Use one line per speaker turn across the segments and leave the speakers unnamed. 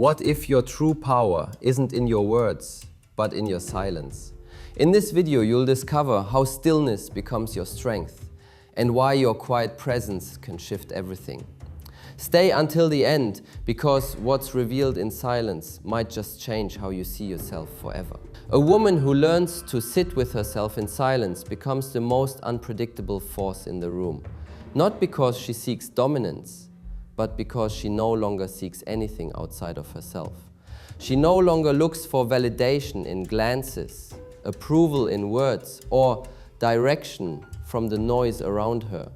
What if your true power isn't in your words, but in your silence? In this video, you'll discover how stillness becomes your strength and why your quiet presence can shift everything. Stay until the end, because what's revealed in silence might just change how you see yourself forever. A woman who learns to sit with herself in silence becomes the most unpredictable force in the room. Not because she seeks dominance, but because she no longer seeks anything outside of herself. She no longer looks for validation in glances, approval in words, or direction from the noise around her.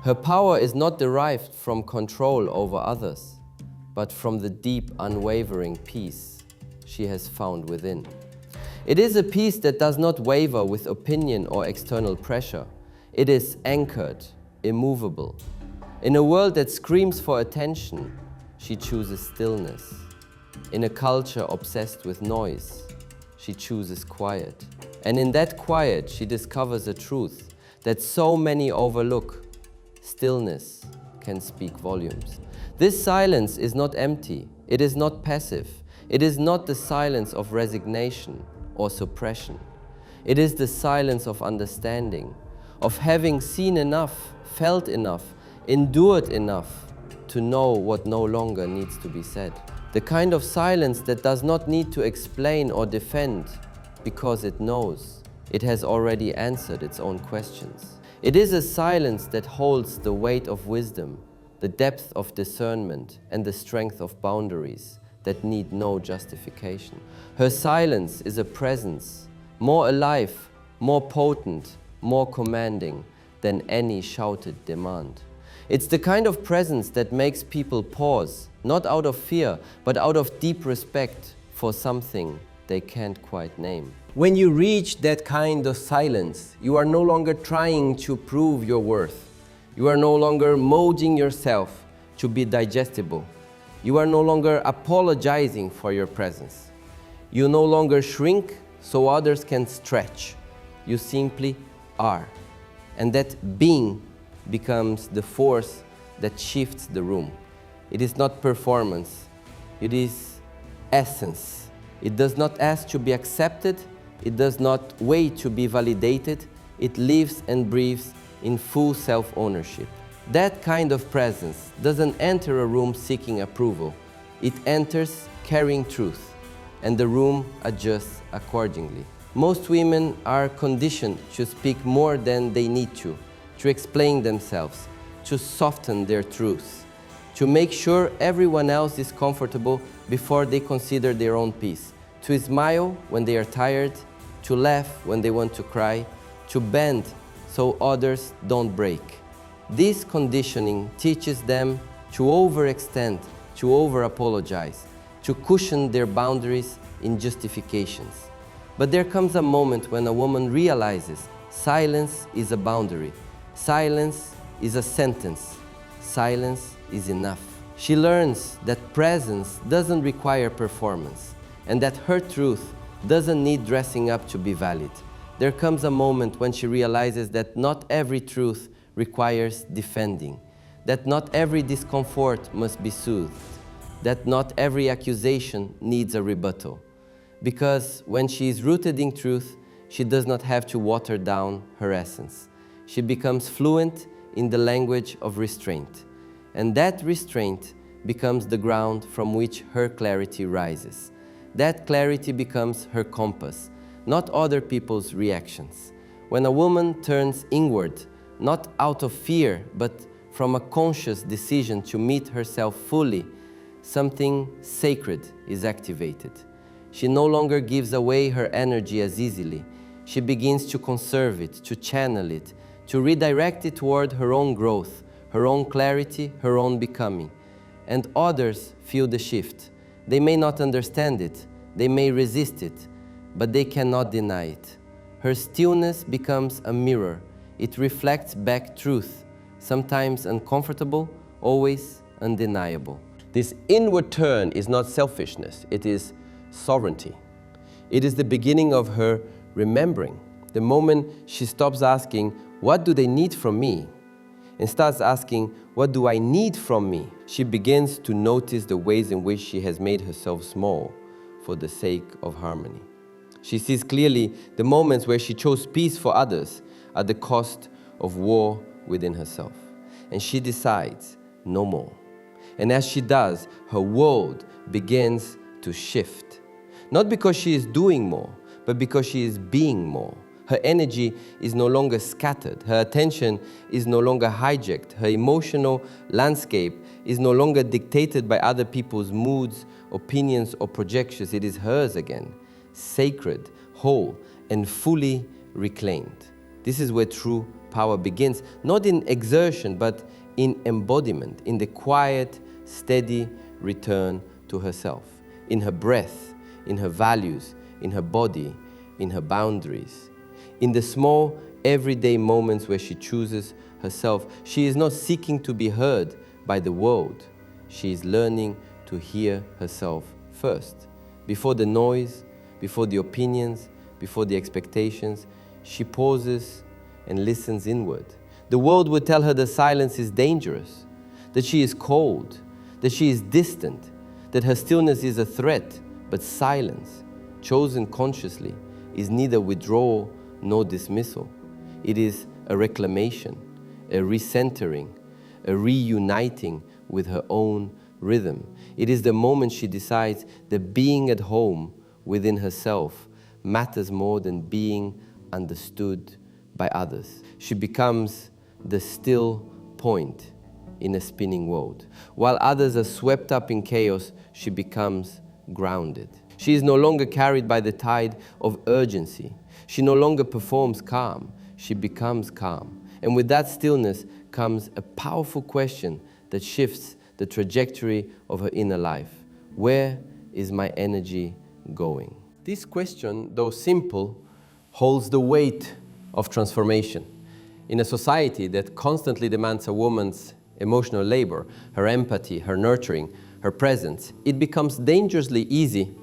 Her power is not derived from control over others, but from the deep, unwavering peace she has found within. It is a peace that does not waver with opinion or external pressure. It is anchored, immovable. In a world that screams for attention, she chooses stillness. In a culture obsessed with noise, she chooses quiet. And in that quiet, she discovers a truth that so many overlook. Stillness can speak volumes. This silence is not empty. It is not passive. It is not the silence of resignation or suppression. It is the silence of understanding, of having seen enough, felt enough, endured enough to know what no longer needs to be said. The kind of silence that does not need to explain or defend because it knows. It has already answered its own questions. It is a silence that holds the weight of wisdom, the depth of discernment, and the strength of boundaries that need no justification. Her silence is a presence, more alive, more potent, more commanding than any shouted demand. It's the kind of presence that makes people pause, not out of fear, but out of deep respect for something they can't quite name.
When you reach that kind of silence, you are no longer trying to prove your worth. You are no longer molding yourself to be digestible. You are no longer apologizing for your presence. You no longer shrink so others can stretch. You simply are. And that being becomes the force that shifts the room. It is not performance, it is essence. It does not ask to be accepted, it does not wait to be validated, it lives and breathes in full self-ownership. That kind of presence doesn't enter a room seeking approval. It enters carrying truth, and the room adjusts accordingly. Most women are conditioned to speak more than they need to explain themselves, to soften their truths, to make sure everyone else is comfortable before they consider their own peace, to smile when they are tired, to laugh when they want to cry, to bend so others don't break. This conditioning teaches them to overextend, to over-apologize, to cushion their boundaries in justifications. But there comes a moment when a woman realizes silence is a boundary. Silence is a sentence. Silence is enough. She learns that presence doesn't require performance, and that her truth doesn't need dressing up to be valid. There comes a moment when she realizes that not every truth requires defending, that not every discomfort must be soothed, that not every accusation needs a rebuttal. Because when she is rooted in truth, she does not have to water down her essence. She becomes fluent in the language of restraint. And that restraint becomes the ground from which her clarity rises. That clarity becomes her compass, not other people's reactions. When a woman turns inward, not out of fear, but from a conscious decision to meet herself fully, something sacred is activated. She no longer gives away her energy as easily. She begins to conserve it, to channel it, to redirect it toward her own growth, her own clarity, her own becoming. And others feel the shift. They may not understand it, they may resist it, but they cannot deny it. Her stillness becomes a mirror. It reflects back truth, sometimes uncomfortable, always undeniable.
This inward turn is not selfishness, it is sovereignty. It is the beginning of her remembering. The moment she stops asking, "What do they need from me?"
and starts asking, what do I need from me? She begins to notice the ways in which she has made herself small for the sake of harmony. She sees clearly the moments where she chose peace for others at the cost of war within herself. And she decides, no more. And as she does, her world begins to shift. Not because she is doing more, but because she is being more. Her energy is no longer scattered. Her attention is no longer hijacked. Her emotional landscape is no longer dictated by other people's moods, opinions, or projections. It is hers again, sacred, whole, and fully reclaimed. This is where true power begins, not in exertion, but in embodiment, in the quiet, steady return to herself, in her breath, in her values, in her body, in her boundaries. In the small, everyday moments where she chooses herself, she is not seeking to be heard by the world. She is learning to hear herself first. Before the noise, before the opinions, before the expectations, she pauses and listens inward. The world would tell her that silence is dangerous, that she is cold, that she is distant, that her stillness is a threat, but silence, chosen consciously, is neither withdrawal nor dismissal. It is a reclamation, a recentering, a reuniting with her own rhythm. It is the moment she decides that being at home within herself matters more than being understood by others. She becomes the still point in a spinning world. While others are swept up in chaos, she becomes grounded. She is no longer carried by the tide of urgency. She no longer performs calm. She becomes calm. And with that stillness comes a powerful question that shifts the trajectory of her inner life. Where is my energy going? This question, though simple, holds the weight of transformation. In a society that constantly demands a woman's emotional labor, her empathy, her nurturing, her presence, it becomes dangerously easy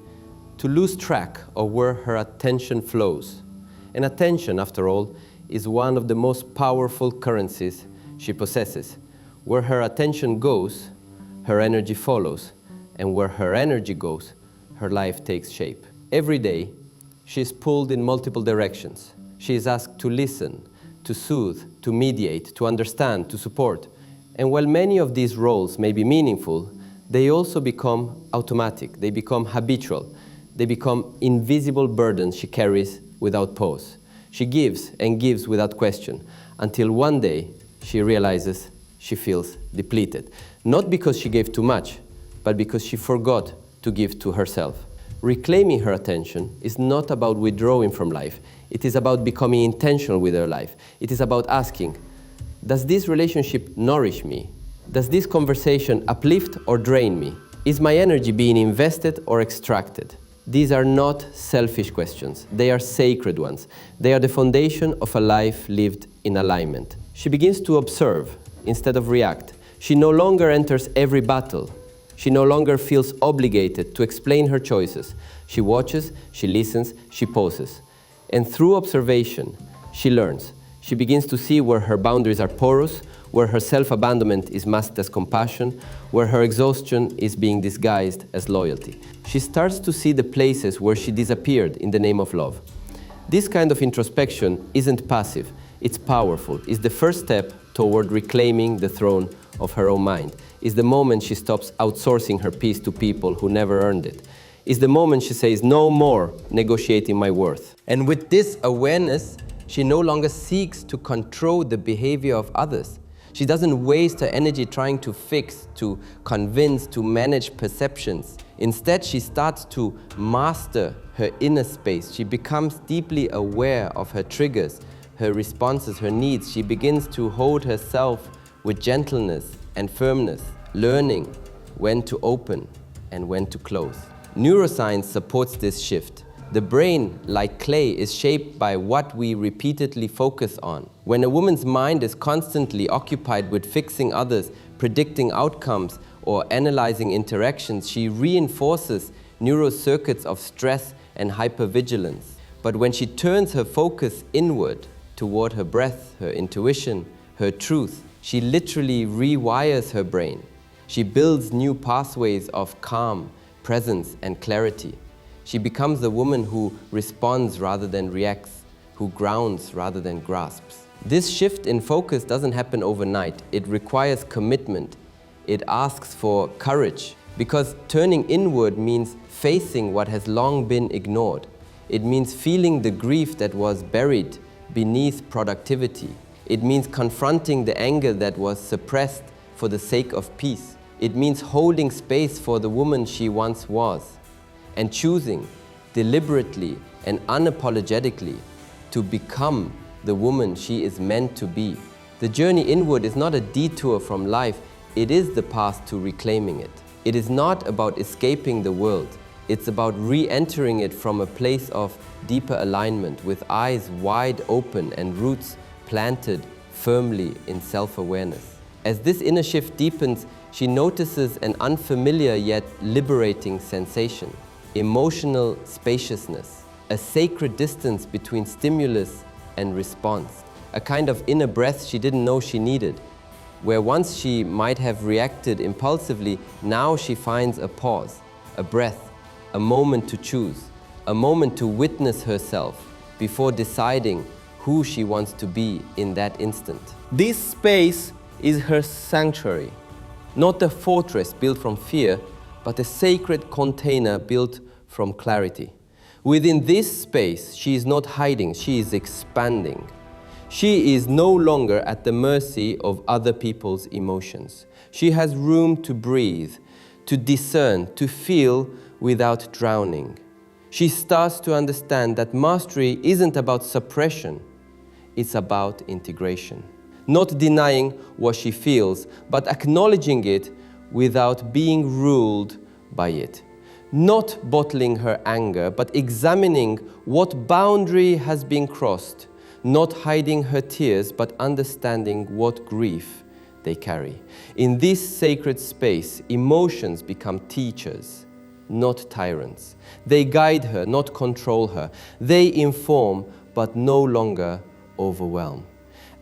to lose track of where her attention flows. And attention, after all, is one of the most powerful currencies she possesses. Where her attention goes, her energy follows. And where her energy goes, her life takes shape. Every day, she is pulled in multiple directions. She is asked to listen, to soothe, to mediate, to understand, to support. And while many of these roles may be meaningful, they also become automatic. They become habitual. They become invisible burdens she carries without pause. She gives and gives without question, until one day she realizes she feels depleted. Not because she gave too much, but because she forgot to give to herself. Reclaiming her attention is not about withdrawing from life. It is about becoming intentional with her life. It is about asking, does this relationship nourish me? Does this conversation uplift or drain me? Is my energy being invested or extracted? These are not selfish questions. They are sacred ones. They are the foundation of a life lived in alignment. She begins to observe instead of react. She no longer enters every battle. She no longer feels obligated to explain her choices. She watches, she listens, she pauses. And through observation, she learns. She begins to see where her boundaries are porous, where her self-abandonment is masked as compassion, where her exhaustion is being disguised as loyalty. She starts to see the places where she disappeared in the name of love. This kind of introspection isn't passive, it's powerful. It's the first step toward reclaiming the throne of her own mind. It's the moment she stops outsourcing her peace to people who never earned it. It's the moment she says, no more negotiating my worth. And with this awareness, she no longer seeks to control the behavior of others. She doesn't waste her energy trying to fix, to convince, to manage perceptions. Instead, she starts to master her inner space. She becomes deeply aware of her triggers, her responses, her needs. She begins to hold herself with gentleness and firmness, learning when to open and when to close. Neuroscience supports this shift. The brain, like clay, is shaped by what we repeatedly focus on. When a woman's mind is constantly occupied with fixing others, predicting outcomes, or analyzing interactions, she reinforces neural circuits of stress and hypervigilance. But when she turns her focus inward, toward her breath, her intuition, her truth,
She literally rewires her brain. She builds new pathways of calm, presence, and clarity. She becomes the woman who responds rather than reacts, who grounds rather than grasps. This shift in focus doesn't happen overnight. It requires commitment. It asks for courage, because turning inward means facing what has long been ignored. It means feeling the grief that was buried beneath productivity. It means confronting the anger that was suppressed for the sake of peace. It means holding space for the woman she once was, and choosing deliberately and unapologetically to become the woman she is meant to be. The journey inward is not a detour from life, it is the path to reclaiming it. It is not about escaping the world, it's about re-entering it from a place of deeper alignment, with eyes wide open and roots planted firmly in self-awareness. As this inner shift deepens, she notices an unfamiliar yet liberating sensation: emotional spaciousness, a sacred distance between stimulus and response, a kind of inner breath she didn't know she needed. Where once she might have reacted impulsively, now she finds a pause, a breath, a moment to choose, a moment to witness herself before deciding who she wants to be in that instant. This space is her sanctuary, not a fortress built from fear, but a sacred container built from clarity. Within this space, she is not hiding, she is expanding. She is no longer at the mercy of other people's emotions. She has room to breathe, to discern, to feel without drowning. She starts to understand that mastery isn't about suppression, it's about integration. Not denying what she feels, but acknowledging it without being ruled by it. Not bottling her anger, but examining what boundary has been crossed. Not hiding her tears, but understanding what grief they carry. In this sacred space, emotions become teachers, not tyrants. They guide her, not control her. They inform, but no longer overwhelm.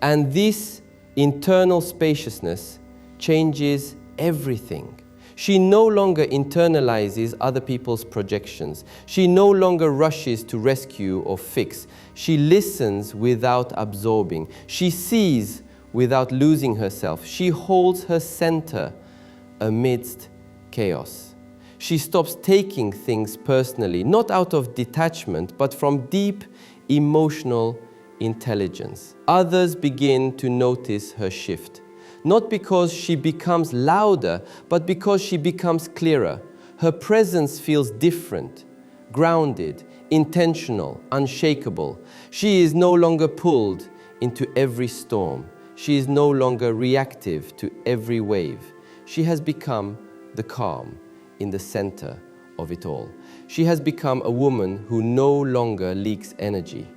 And this internal spaciousness changes everything. She no longer internalizes other people's projections. She no longer rushes to rescue or fix. She listens without absorbing. She sees without losing herself. She holds her center amidst chaos. She stops taking things personally, not out of detachment, but from deep emotional intelligence. Others begin to notice her shift. Not because she becomes louder, but because she becomes clearer. Her presence feels different, grounded, intentional, unshakable. She is no longer pulled into every storm. She is no longer reactive to every wave. She has become the calm in the center of it all. She has become a woman who no longer leaks energy.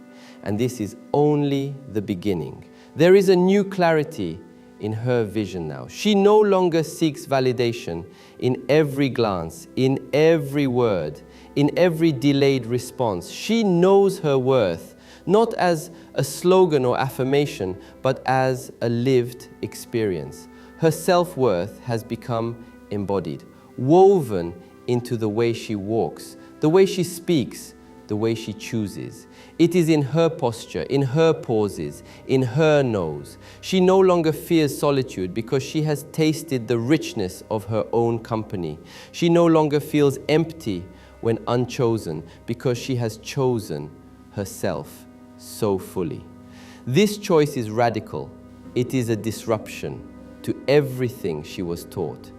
And this is only the beginning. There is a new clarity in her vision now. She no longer seeks validation in every glance, in every word, in every delayed response. She knows her worth, not as a slogan or affirmation, but as a lived experience. Her self-worth has become embodied, woven into the way she walks, the way she speaks, the way she chooses. It is in her posture, in her pauses, in her no's. She no longer fears solitude because she has tasted the richness of her own company. She no longer feels empty when unchosen because she has chosen herself so fully. This choice is radical. It is a disruption to everything she was taught.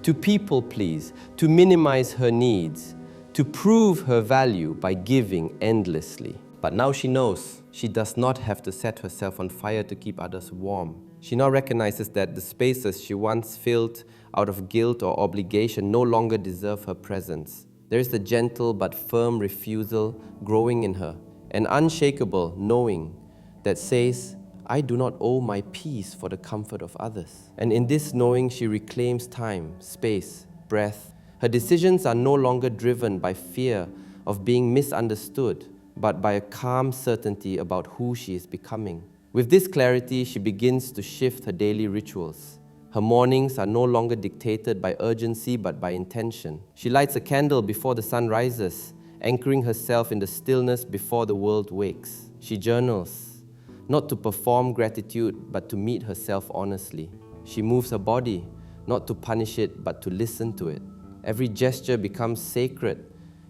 To people please, to minimize her needs, to prove her value by giving endlessly. But now she knows she does not have to set herself on fire to keep others warm. She now recognizes that the spaces she once filled out of guilt or obligation no longer deserve her presence. There is a gentle but firm refusal growing in her, an unshakable knowing that says, I do not owe my peace for the comfort of others. And in this knowing, she reclaims time, space, breath. Her decisions are no longer driven by fear of being misunderstood, but by a calm certainty about who she is becoming.
With this clarity, she begins to shift her daily rituals. Her mornings are no longer dictated by urgency but by intention. She lights a candle before the sun rises, anchoring herself in the stillness before the world wakes. She journals, not to perform gratitude but to meet herself honestly. She moves her body, not to punish it but to listen to it. Every gesture becomes sacred.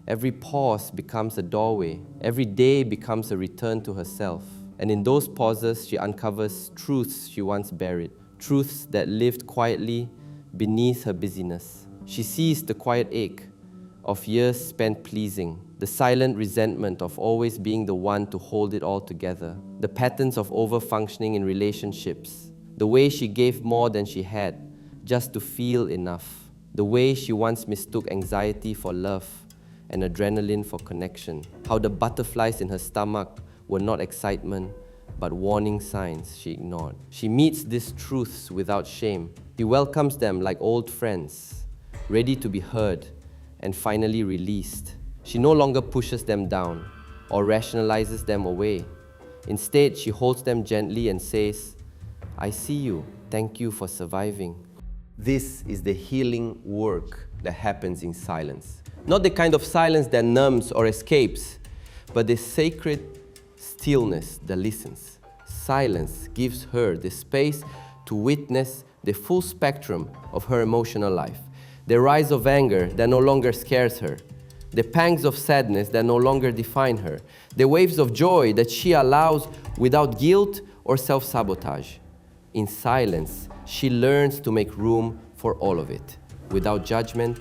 Every pause becomes a doorway. Every day becomes a return to herself. And in those pauses, she uncovers truths she once buried, truths that lived quietly beneath her busyness. She sees the quiet ache of years spent pleasing, the silent resentment of always being the one to hold it all together, the patterns of over-functioning in relationships, the way she gave more than she had just to feel enough, the way she once mistook anxiety for love and adrenaline for connection, how the butterflies in her stomach were not excitement, but warning signs she ignored. She meets these truths without shame. She welcomes them like old friends, ready to be heard and finally released. She no longer pushes them down or rationalizes them away. Instead, she holds them gently and says, "I see you. Thank you for surviving." This is the healing work that happens in silence. Not the kind of silence that numbs or escapes, but the sacred stillness that listens. Silence gives her the space to witness the full spectrum of her emotional life. The rise of anger that no longer scares her. The pangs of sadness that no longer define her. The waves of joy that she allows without guilt or self-sabotage. In silence, she learns to make room for all of it, without judgment,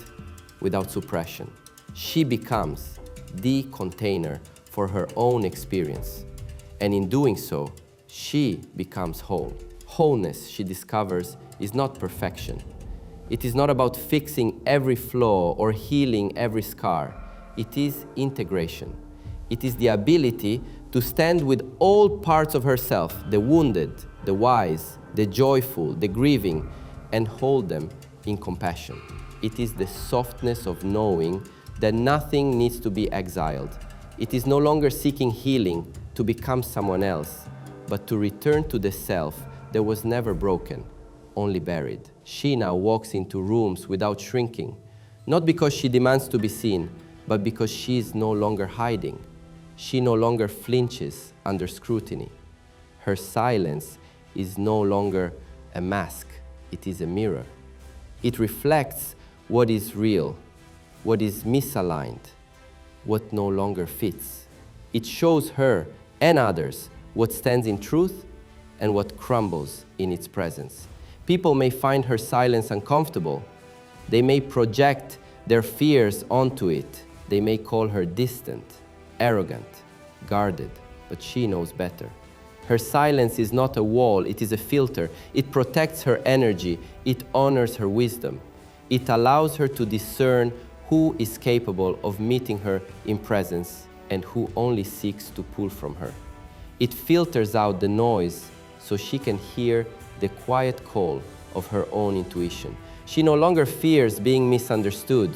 without suppression. She becomes the container for her own experience. And in doing so, she becomes whole. Wholeness, she discovers, is not perfection. It is not about fixing every flaw or healing every scar. It is integration. It is the ability to stand with all parts of herself, the wounded, the wise, the joyful, the grieving, and hold them in compassion. It is the softness of knowing that nothing needs to be exiled. It is no longer seeking healing to become someone else, but to return to the self that was never broken, only buried. She now walks into rooms without shrinking, not because she demands to be seen, but because she is no longer hiding. She no longer flinches under scrutiny. Her silence is no longer a mask, it is a mirror. It reflects what is real, what is misaligned, what no longer fits. It shows her and others what stands in truth and what crumbles in its presence. People may find her silence uncomfortable. They may project their fears onto it. They may call her distant, arrogant, guarded, but she knows better. Her silence is not a wall, it is a filter. It protects her energy. It honors her wisdom. It allows her to discern who is capable of meeting her in presence and who only seeks to pull from her. It filters out the noise so she can hear the quiet call of her own intuition. She no longer fears being misunderstood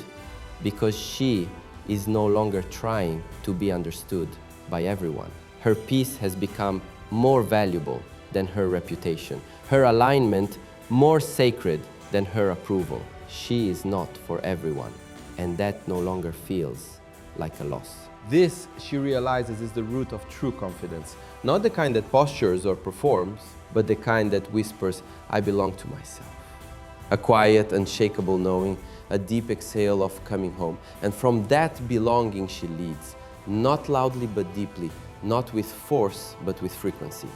because she is no longer trying to be understood by everyone. Her peace has become more valuable than her reputation. Her alignment more sacred than her approval. She is not for everyone, and that no longer feels like a loss.
This, she realizes, is the root of true confidence. Not the kind that postures or performs, but the kind that whispers, "I belong to myself." A quiet, unshakable knowing, a deep exhale of coming home. And from that belonging she leads, not loudly but deeply, not with force but with frequency.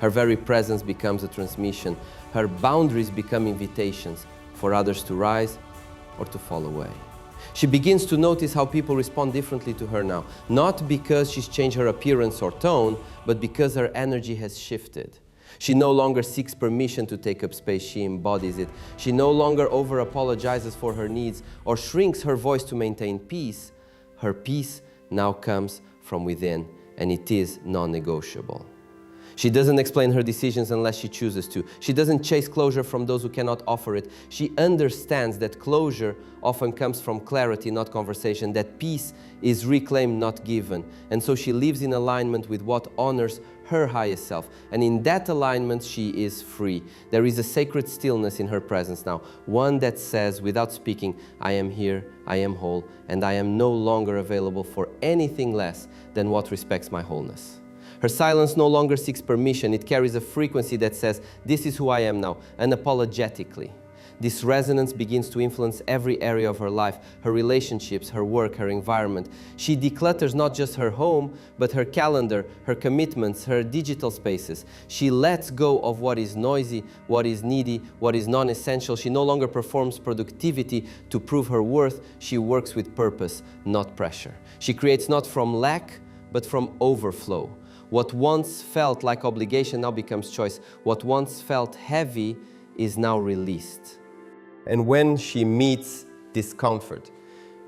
Her very presence becomes a transmission. Her boundaries become invitations for others to rise or to fall away. She begins to notice how people respond differently to her now, not because she's changed her appearance or tone, but because her energy has shifted. She no longer seeks permission to take up space, she embodies it. She no longer over-apologizes for her needs or shrinks her voice to maintain peace. Her peace now comes from within, and it is non-negotiable. She doesn't explain her decisions unless she chooses to. She doesn't chase closure from those who cannot offer it. She understands that closure often comes from clarity, not conversation, that peace is reclaimed, not given. And so she lives in alignment with what honors
her highest self. And in that alignment, she is free. There is a sacred stillness in her presence now, one that says, without speaking, I am here, I am whole, and I am no longer available for anything less than what respects my wholeness. Her silence no longer seeks permission. It carries a frequency that says, this is who I am now, unapologetically. This resonance begins to influence every area of her life, her relationships, her work, her environment. She declutters not just her home, but her calendar, her commitments, her digital spaces. She lets go of what is noisy, what is needy, what is non-essential. She no longer performs productivity to prove her worth. She works with purpose, not pressure. She creates not from lack, but from overflow. What once felt like obligation now becomes choice. What once felt heavy is now released. And when she meets discomfort,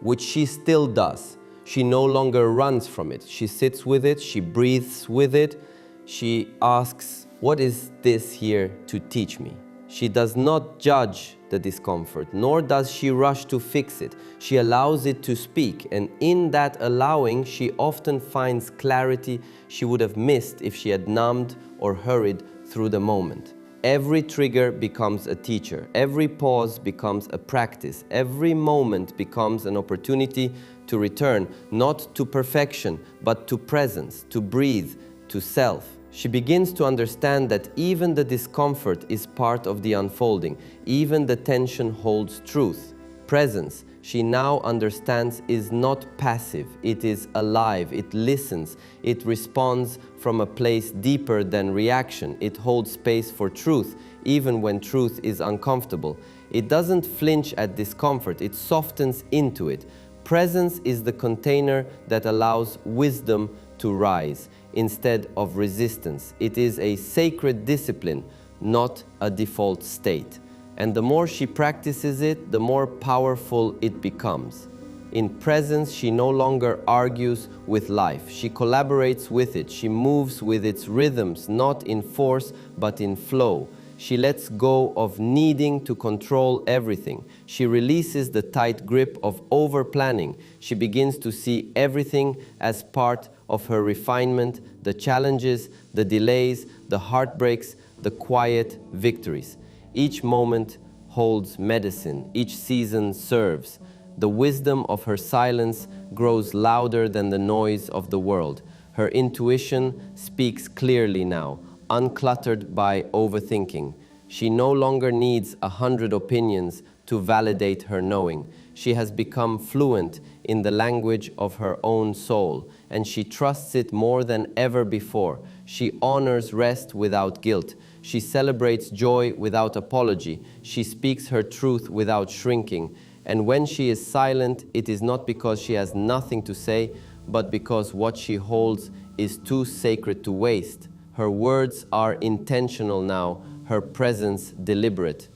which she still does, she no longer runs from it. She sits with it, she breathes with it. She asks, what is this here to teach me? She does not judge the discomfort, nor does she rush to fix it. She allows it to speak, and in that allowing, she often finds clarity she would have missed if she had numbed or hurried through the moment. Every trigger becomes a teacher. Every pause becomes a practice. Every moment becomes an opportunity to return, not to perfection, but to presence, to breathe, to self. She begins to understand that even the discomfort is part of the unfolding. Even the tension holds truth. Presence, she now understands, is not passive. It is alive. It listens. It responds from a place deeper than reaction. It holds space for truth, even when truth is uncomfortable. It doesn't flinch at discomfort. It softens into it. Presence is the container that allows wisdom to rise instead of resistance. It is a sacred discipline, not a default state. And the more she practices it, the more powerful it becomes. In presence, she no longer argues with life. She collaborates with it. She moves with its rhythms, not in force, but in flow. She lets go of needing to control everything. She releases the tight grip of over-planning. She begins to see everything as part of her refinement, the challenges, the delays, the heartbreaks, the quiet victories. Each moment holds medicine. Each season serves. The wisdom of her silence grows louder than the noise of the world. Her intuition speaks clearly now, uncluttered by overthinking. She no longer needs 100 opinions to validate her knowing. She has become fluent in the language of her own soul, and she trusts it more than ever before. She honors rest without guilt. She celebrates joy without apology. She speaks her truth without shrinking. And when she is silent, it is not because she has nothing to say, but because what she holds is too sacred to waste. Her words are intentional now, her presence deliberate.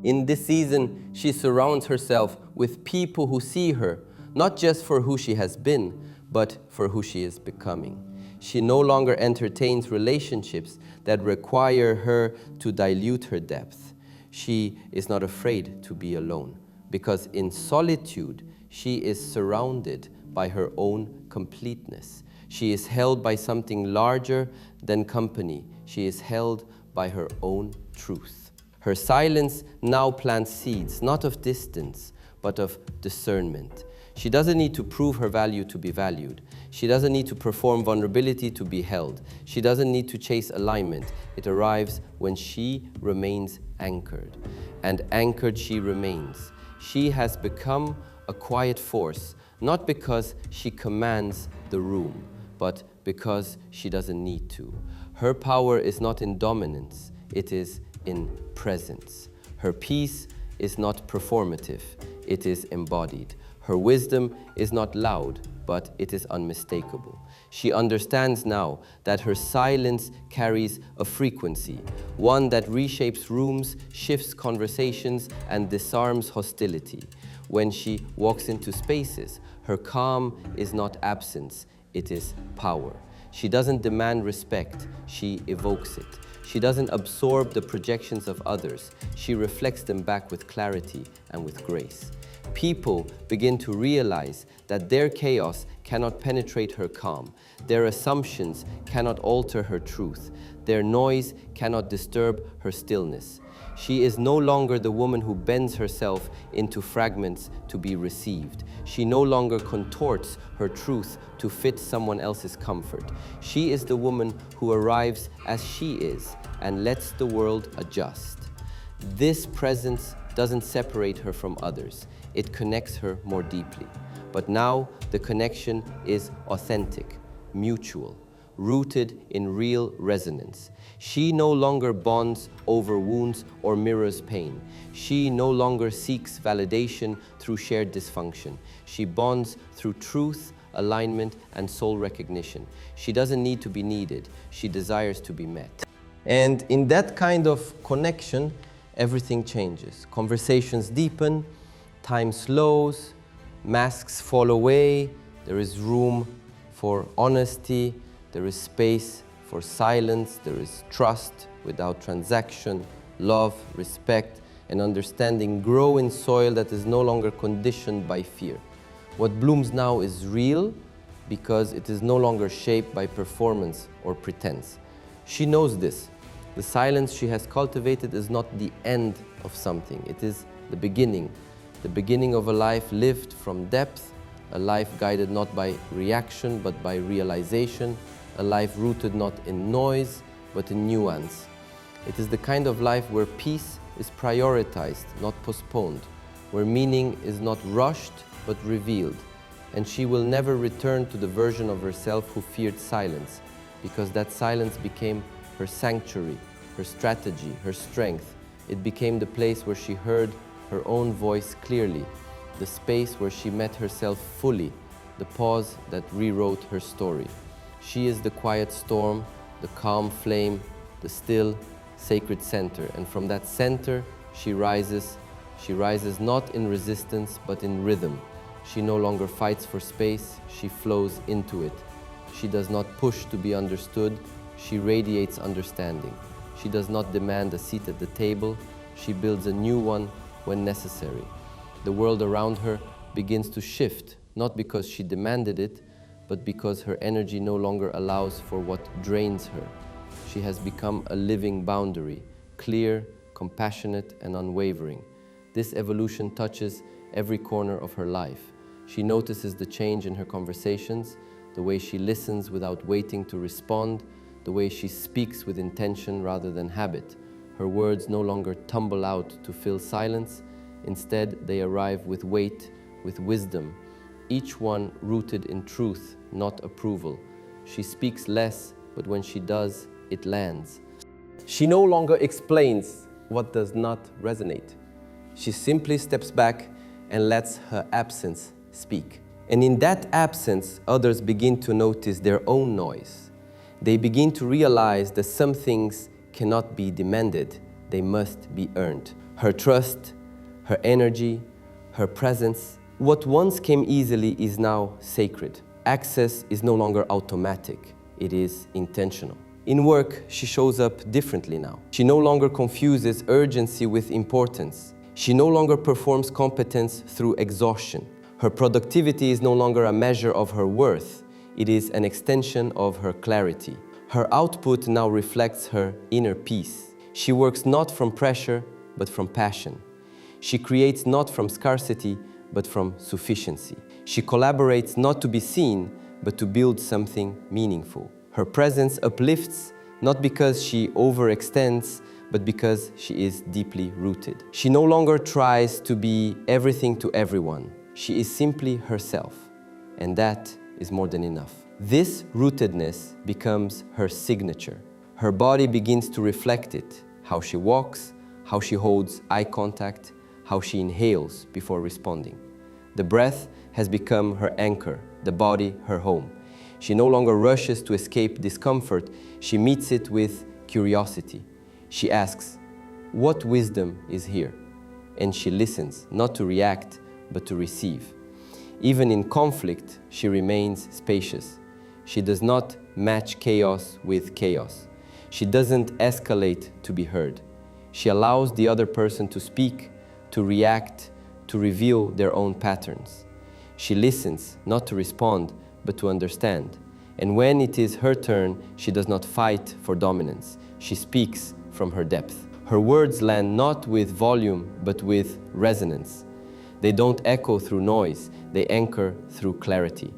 In this season, she surrounds herself with people who see her, not just for who she has been, but for who she is becoming. She no longer entertains relationships that require her to dilute her depth. She is not afraid to be alone, because in solitude, she is surrounded by her own completeness. She is held by something larger than company. She is held by her own truth. Her silence now plants seeds, not of distance, but of discernment. She doesn't need to prove her value to be valued. She doesn't need to perform vulnerability to be held. She doesn't need to chase alignment. It arrives when she remains anchored. And anchored she remains. She has become a quiet force, not because she commands the room, but because she doesn't need to. Her power is not in dominance, it is in presence. Her peace is not performative, it is embodied. Her wisdom is not loud, but it is unmistakable. She understands now that her silence carries a frequency, one that reshapes rooms, shifts conversations, and disarms hostility. When she walks into spaces, her calm is not absence, it is power. She doesn't demand respect, she evokes it. She doesn't absorb the projections of others, she reflects them back with clarity and with grace. People begin to realize that their chaos cannot penetrate her calm. Their assumptions cannot alter her truth. Their noise cannot disturb her stillness. She is no longer the woman who bends herself into fragments to be received. She no longer contorts her truth to fit someone else's comfort. She is the woman who arrives as she is and lets the world adjust. This presence doesn't separate her from others. It connects her more deeply. But now the connection is authentic, mutual, rooted in real resonance. She no longer bonds over wounds or mirrors pain. She no longer seeks validation through shared dysfunction. She bonds through truth, alignment, and soul recognition. She doesn't need to be needed. She desires to be met. And in that kind of connection, everything changes. Conversations deepen, time slows, masks fall away, there is room for honesty, there is space for silence, there is trust without transaction, love, respect, and understanding grow in soil that is no longer conditioned by fear. What blooms now is real because it is no longer shaped by performance or pretense. She knows this. The silence she has cultivated is not the end of something, it is the beginning of a life lived from depth, a life guided not by reaction but by realization, a life rooted not in noise but in nuance. It is the kind of life where peace is prioritized, not postponed, where meaning is not rushed but revealed. And she will never return to the version of herself who feared silence, because that silence became her sanctuary, her strategy, her strength. It became the place where she heard her own voice clearly, the space where she met herself fully, the pause that rewrote her story. She is the quiet storm, the calm flame, the still, sacred center. And from that center, she rises not in resistance, but in rhythm. She no longer fights for space, she flows into it. She does not push to be understood, she radiates understanding. She does not demand a seat at the table, she builds a new one when necessary. The world around her begins to shift, not because she demanded it, but because her energy no longer allows for what drains her. She has become a living boundary, clear, compassionate, and unwavering. This evolution touches every corner of her life. She notices the change in her conversations, the way she listens without waiting to respond, the way she speaks with intention rather than habit. Her words no longer tumble out to fill silence. Instead, they arrive with weight, with wisdom, each one rooted in truth, not approval. She speaks less, but when she does, it lands. She no longer explains what does not resonate. She simply steps back and lets her absence speak. And in that absence, others begin to notice their own noise. They begin to realize that some things cannot be demanded, they must be earned. Her trust, her energy, her presence. What once came easily is now sacred. Access is no longer automatic, it is intentional. In work, she shows up differently now. She no longer confuses urgency with importance. She no longer performs competence through exhaustion. Her productivity is no longer a measure of her worth, it is an extension of her clarity. Her output now reflects her inner peace. She works not from pressure, but from passion. She creates not from scarcity, but from sufficiency. She collaborates not to be seen, but to build something meaningful. Her presence uplifts not because she overextends, but because she is deeply rooted. She no longer tries to be everything to everyone. She is simply herself, and that is more than enough. This rootedness becomes her signature. Her body begins to reflect it, how she walks, how she holds eye contact, how she inhales before responding. The breath has become her anchor, the body her home. She no longer rushes to escape discomfort, she meets it with curiosity. She asks, what wisdom is here? And she listens, not to react, but to receive. Even in conflict, she remains spacious. She does not match chaos with chaos. She doesn't escalate to be heard. She allows the other person to speak, to react,
to reveal their own patterns. She listens, not to respond, but to understand. And when it is her turn, she does not fight for dominance. She speaks from her depth. Her words land not with volume, but with resonance. They don't echo through noise, they anchor through clarity.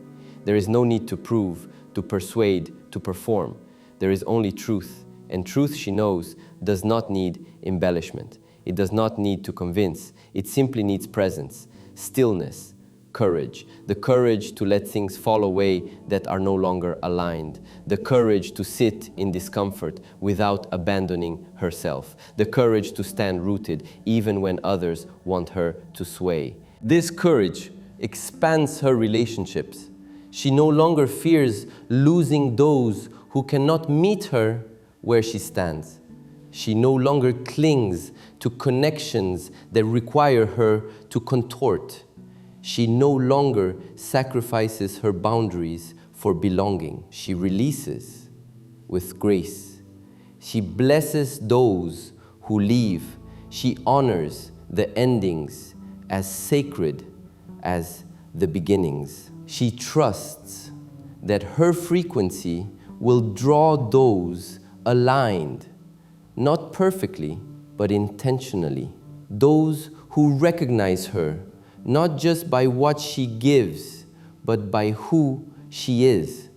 There is no need to prove, to persuade, to perform. There is only truth, and truth, she knows, does not need embellishment. It does not need to convince. It simply needs presence, stillness, courage. The courage to let things fall away that are no longer aligned. The courage to sit in discomfort without abandoning herself. The courage to stand rooted even when others want her to sway. This courage expands her relationships. She no longer fears losing those who cannot meet her where she stands. She no longer clings to connections that require her to contort. She no longer sacrifices her boundaries for belonging. She releases with grace. She blesses those who leave. She honors the endings as sacred as the beginnings. She trusts that her frequency will draw those aligned, not perfectly, but intentionally. Those who recognize her, not just by what she gives, but by who she is.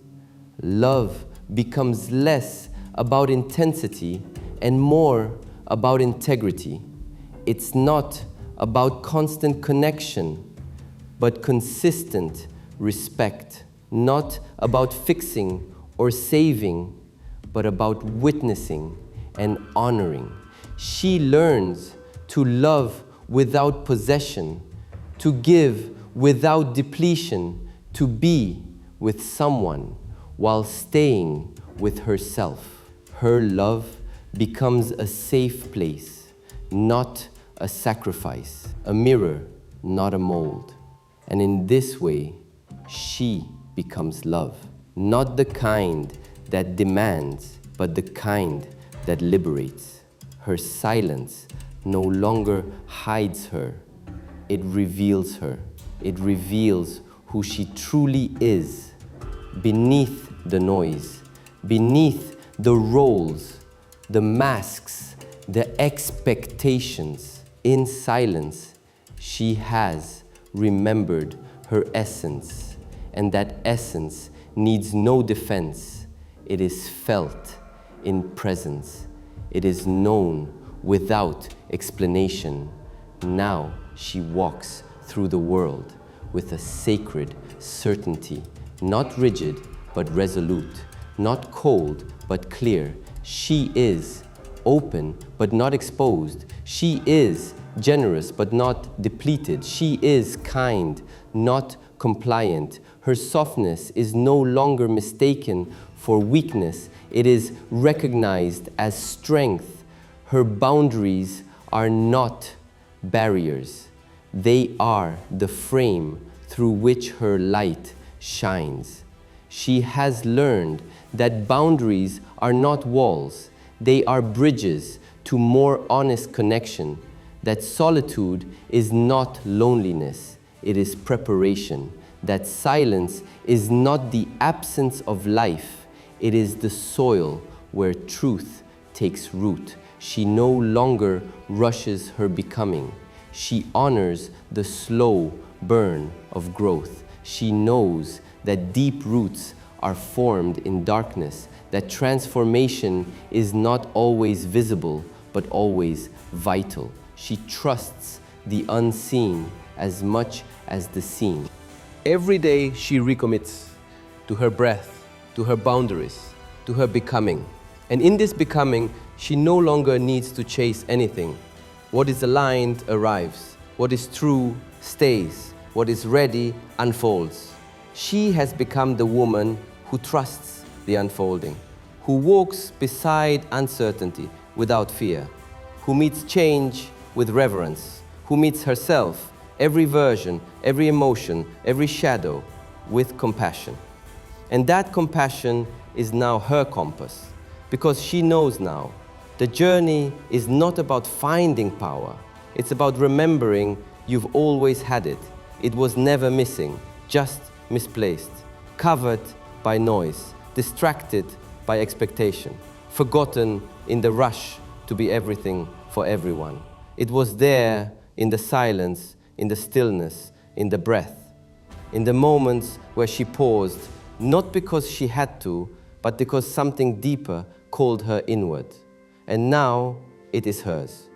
Love becomes less about intensity and more about integrity. It's not about constant connection, but consistent respect. Not about fixing or saving, but about witnessing and honoring. She learns to love without possession, to give without depletion, to be with someone while staying with herself. Her love becomes a safe place, not a sacrifice, a mirror, not a mold. And in this way, she becomes love, not the kind that demands, but the kind that liberates. Her silence no longer hides her. It reveals her. It reveals who she truly is. Beneath the noise, beneath the roles, the masks, the expectations, in silence, she has remembered her essence. And that essence needs no defense. It is felt in presence. It is known without explanation. Now she walks through the world with a sacred certainty, not rigid but resolute, not cold but clear. She is open but not exposed. She is generous but not depleted. She is kind, not compliant. Her softness is no longer mistaken for weakness. It is recognized as strength. Her boundaries are not barriers. They are the frame through which her light shines. She has learned that boundaries are not walls. They are bridges to more honest connection. That solitude is not loneliness. It is preparation. That silence is not the absence of life. It is the soil where truth takes root. She no longer rushes her becoming. She honors the slow burn of growth. She knows that deep roots are formed in darkness, that transformation is not always visible, but always vital. She trusts the unseen as much as the seen. Every day she recommits to her breath, to her boundaries, to her becoming. And in this becoming, she no longer needs to chase anything. What is aligned arrives. What is true stays. What is ready unfolds. She has become the woman who trusts the unfolding, who walks beside uncertainty without fear, who meets change with reverence, who meets herself, every version, every emotion, every shadow, with compassion. And that compassion is now her compass, because she knows now the journey is not about finding power. It's about remembering
You've always had it. It was never missing, just misplaced, covered by noise, distracted by expectation, forgotten in the rush to be everything for everyone. It was there in the silence, in the stillness, in the breath, in the moments where she paused, not because she had to, but because something deeper called her inward. And now it is hers.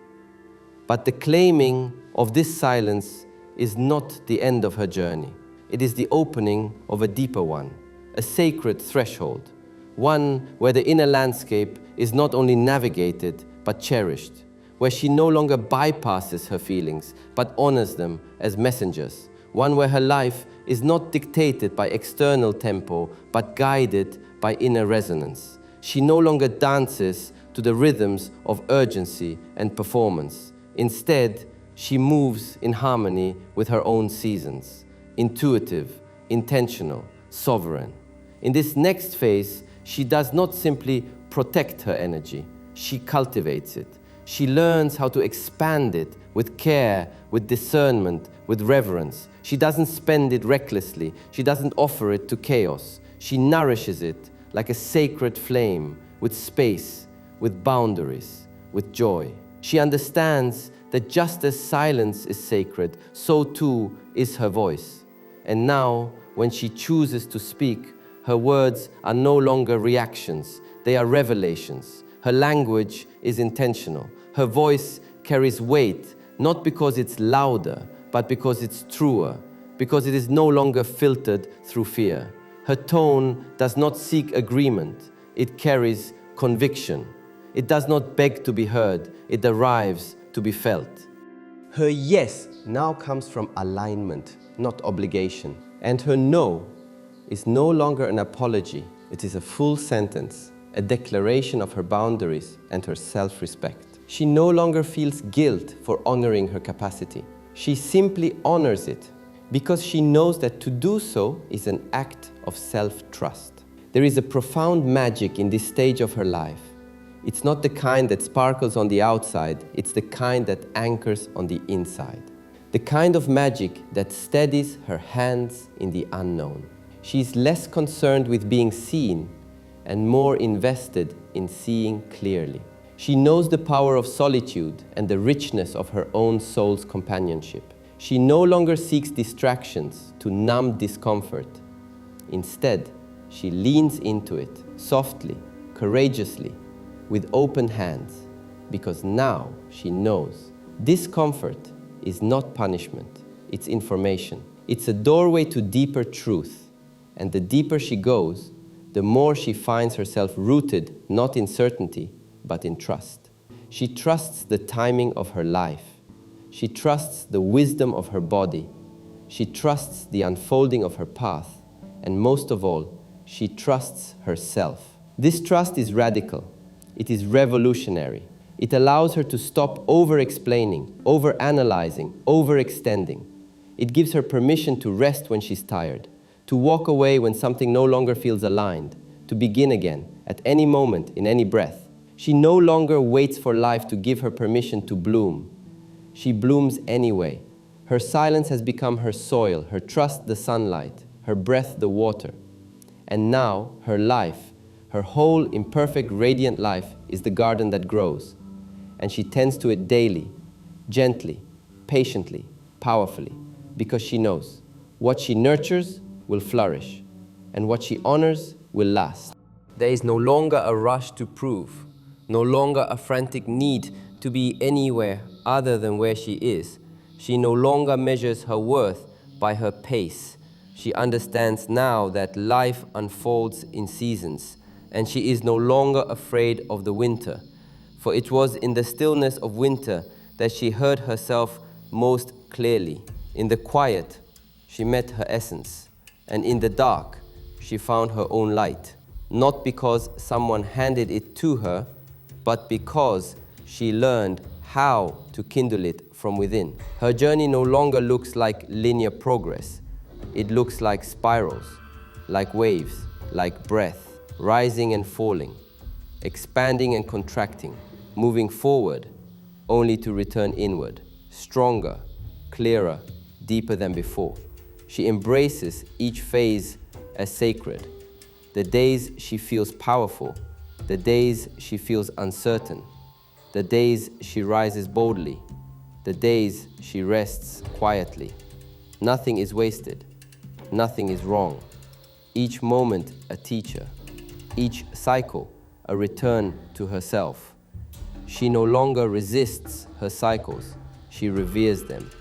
But the claiming of this silence is not the end of her journey. It is the opening of a deeper one, a sacred threshold, one where the inner landscape is not only navigated, but cherished, where she no longer bypasses her feelings, but honors them as messengers, one where her life is not dictated by external tempo, but guided by inner resonance. She no longer dances to the rhythms of urgency and performance. Instead, she moves in harmony with her own seasons, intuitive, intentional, sovereign. In this next phase, she does not simply protect her energy, she cultivates it. She learns how to expand it with care, with discernment, with reverence. She doesn't spend it recklessly. She doesn't offer it to chaos. She nourishes it like a sacred flame, with space, with boundaries, with joy. She understands that just as silence is sacred, so too is her voice. And now, when she chooses to speak, her words are no longer reactions, they are revelations. Her language is intentional. Her voice carries weight, not because it's louder, but because it's truer, because it is no longer filtered through fear. Her tone does not seek agreement, it carries conviction. It does not beg to be heard, it arrives to be felt. Her yes now comes from alignment, not obligation. And her no is no longer an apology, it is a full sentence, a declaration of her boundaries and her self-respect. She no longer feels guilt for honoring her capacity. She simply honors it because she knows that to do so is an act of self-trust. There is a profound magic in this stage of her life. It's not the kind that sparkles on the outside, it's the kind that anchors on the inside. The kind of magic that steadies her hands in the unknown. She is less concerned with being seen and more invested in seeing clearly. She knows the power of solitude and the richness of her own soul's companionship. She no longer seeks distractions to numb discomfort. Instead, she leans into it softly, courageously, with open hands, because now she knows discomfort is not punishment, it's information. It's a doorway to deeper truth, and the deeper she goes, the more she finds herself rooted not in certainty, but in trust. She trusts the timing of her life. She trusts the wisdom of her body. She trusts the unfolding of her path. And most of all, she trusts herself. This trust is radical. It is revolutionary. It allows her to stop over-explaining, over-analyzing, overextending. It gives her permission to rest when she's tired, to walk away when something no longer feels aligned, to begin again at any moment, in any breath. She no longer waits for life to give her permission to bloom. She blooms anyway. Her silence has become her soil, her trust the sunlight, her breath the water. And now her life, her whole imperfect, radiant life, is the garden that grows. And she tends to it daily, gently, patiently, powerfully, because she knows what she nurtures will flourish, and what she honors will last. There is no longer a rush to prove, no longer a frantic need to be anywhere other than where she is. She no longer measures her worth by her pace. She understands now that life unfolds in seasons, and she is no longer afraid of the winter. For it was in the stillness of winter that she heard herself most clearly. In the quiet, she met her essence, and in the dark, she found her own light. Not because someone handed it to her, but because she learned how to kindle it from within. Her journey no longer looks like linear progress. It looks like spirals, like waves, like breath, rising and falling, expanding and contracting, moving forward, only to return inward, stronger, clearer, deeper than before. She embraces each phase as sacred. The days she feels powerful, the days she feels uncertain, the days she rises boldly, the days she rests quietly. Nothing is wasted, nothing is wrong. Each moment a teacher, each cycle a return to herself. She no longer resists her cycles, she reveres them.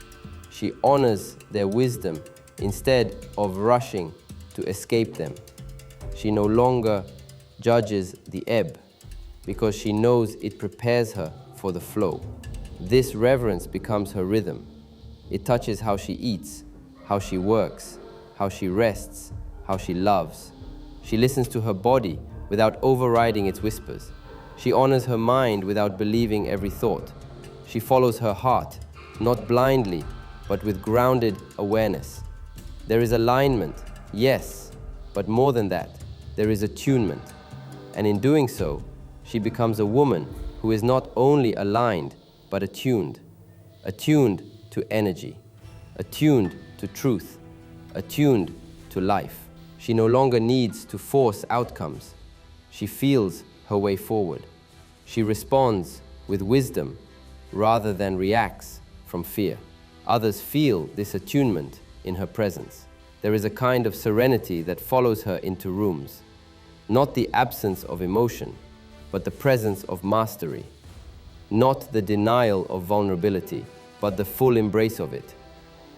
She honors their wisdom instead of rushing to escape them. She no longer judges the ebb because she knows it prepares her for the flow. This reverence becomes her rhythm. It touches how she eats, how she works, how she rests, how she loves. She listens to her body without overriding its whispers. She honors her mind without believing every thought. She follows her heart, not blindly, but with grounded awareness. There is alignment, yes, but more than that, there is attunement. And in doing so, she becomes a woman who is not only aligned, but attuned. Attuned to energy, attuned to truth, attuned to life. She no longer needs to force outcomes. She feels her way forward. She responds with wisdom rather than reacts from fear. Others feel this attunement in her presence. There is a kind of serenity that follows her into rooms. Not the absence of emotion, but the presence of mastery. Not the denial of vulnerability, but the full embrace of it.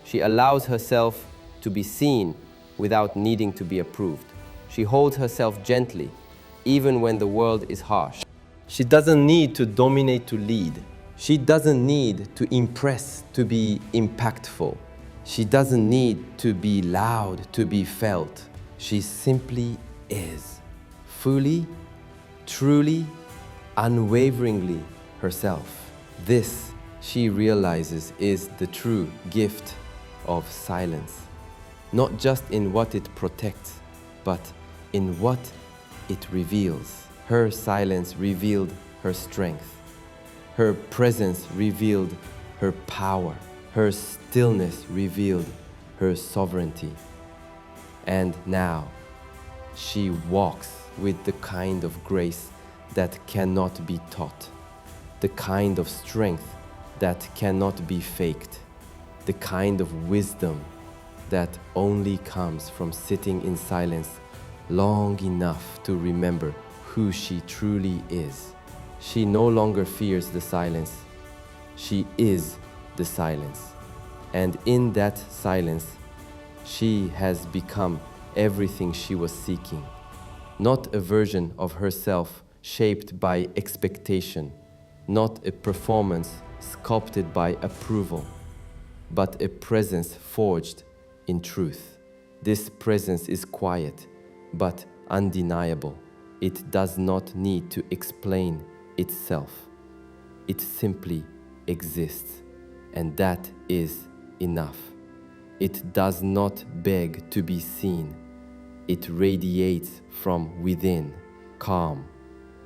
She allows herself to be seen without needing to be approved. She holds herself gently, even when the world is harsh. She doesn't need to dominate to lead. She doesn't need to impress to be impactful. She doesn't need to be loud to be felt. She simply is, fully, truly, unwaveringly herself. This, she realizes, is the true gift of silence. Not just in what it protects, but in what it reveals. Her silence revealed her strength. Her presence revealed her power. Her stillness revealed her sovereignty. And now, she walks with the kind of grace that cannot be taught, the kind of strength that cannot be faked, the kind of wisdom that only comes from sitting in silence long enough to remember who she truly is. She no longer fears the silence. She is the silence. And in that silence, she has become everything she was seeking. Not a version of herself shaped by expectation, not a performance sculpted by approval, but a presence forged in truth. This presence is quiet, but undeniable. It does not need to explain itself. It simply exists, and that is enough. It does not beg to be seen. It radiates from within, calm,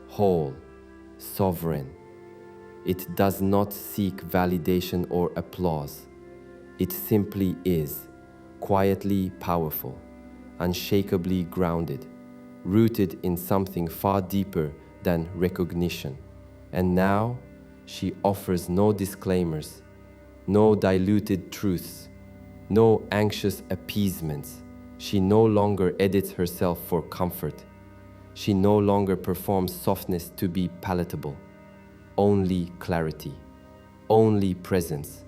whole, sovereign. It does not seek validation or applause. It simply is, quietly powerful, unshakably grounded, rooted in something far deeper than recognition. And now, she offers no disclaimers, no diluted truths, no anxious appeasements. She no longer edits herself for comfort. She no longer performs softness to be palatable. Only clarity, only presence,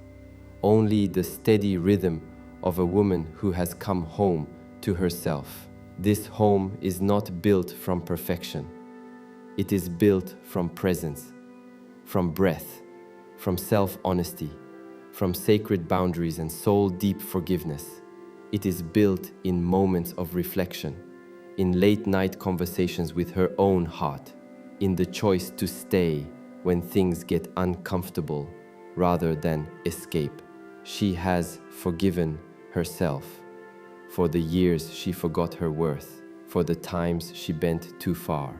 only the steady rhythm of a woman who has come home to herself. This home is not built from perfection. It is built from presence, from breath, from self-honesty, from sacred boundaries and soul-deep forgiveness. It is built in moments of reflection, in late-night conversations with her own heart, in the choice to stay when things get uncomfortable rather than escape. She has forgiven herself for the years she forgot her worth, for the times she bent too far,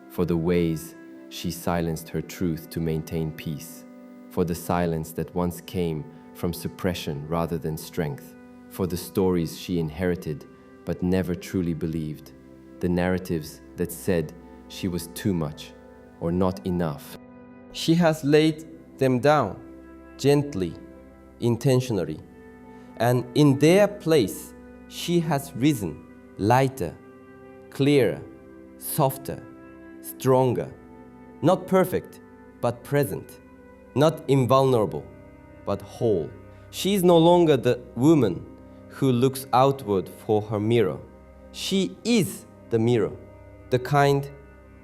for the ways she silenced her truth to maintain peace, for the silence that once came
from suppression rather than strength, for the stories she inherited but never truly believed, the narratives that said she was too much or not enough. She has laid them down gently, intentionally, and in their place, she has risen lighter, clearer, softer, stronger, not perfect, but present, not invulnerable, but whole. She is no longer the woman who looks outward for her mirror. She is the mirror, the kind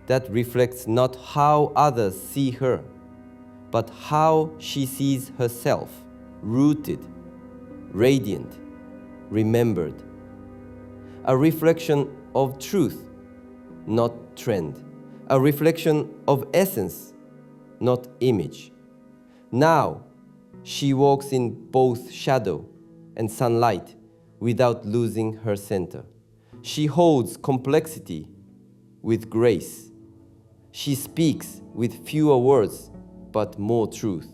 that reflects not how others see her, but how she sees herself, rooted, radiant, remembered. A reflection of truth, not trend. A reflection of essence, not image. Now, she walks in both shadow and sunlight without losing her center. She holds complexity with grace. She speaks with fewer words, but more truth.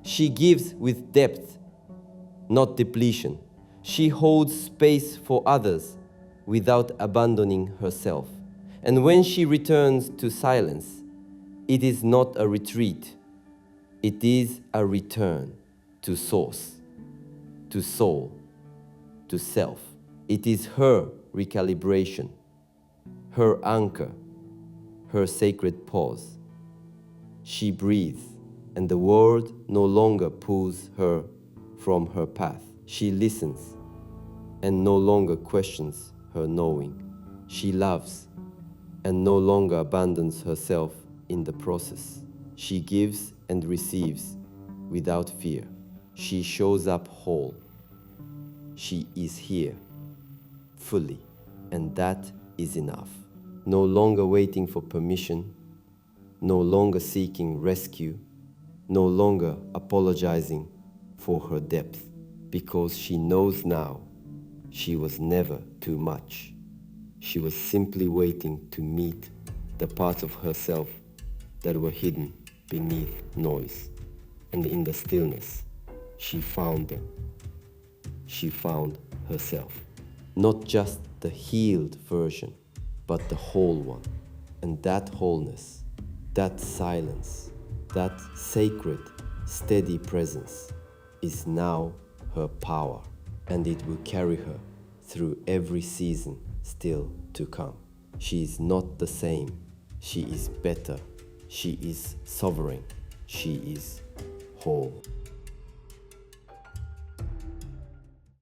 She gives with depth, not depletion. She holds space for others without abandoning herself. And when she returns to silence, it is not a retreat. It is a return to source, to soul, to self. It is her recalibration, her anchor, her sacred pause. She breathes, and the world no longer pulls her from her path. She listens, and no longer questions her knowing. She loves, and no longer abandons herself in the process. She gives and receives without fear. She shows up whole. She is here, fully, and that is enough. No longer waiting for permission, no longer seeking rescue, no longer apologizing for her depth, because she knows now she was never too much. She was simply waiting to meet the parts of herself that were hidden beneath noise. And in the stillness, she found them. She found herself. Not just the healed version, but the whole one. And that wholeness, that silence, that sacred, steady presence is now her power. And it will carry her through every season still to come. She is not the same. She is better. She is sovereign. She is whole.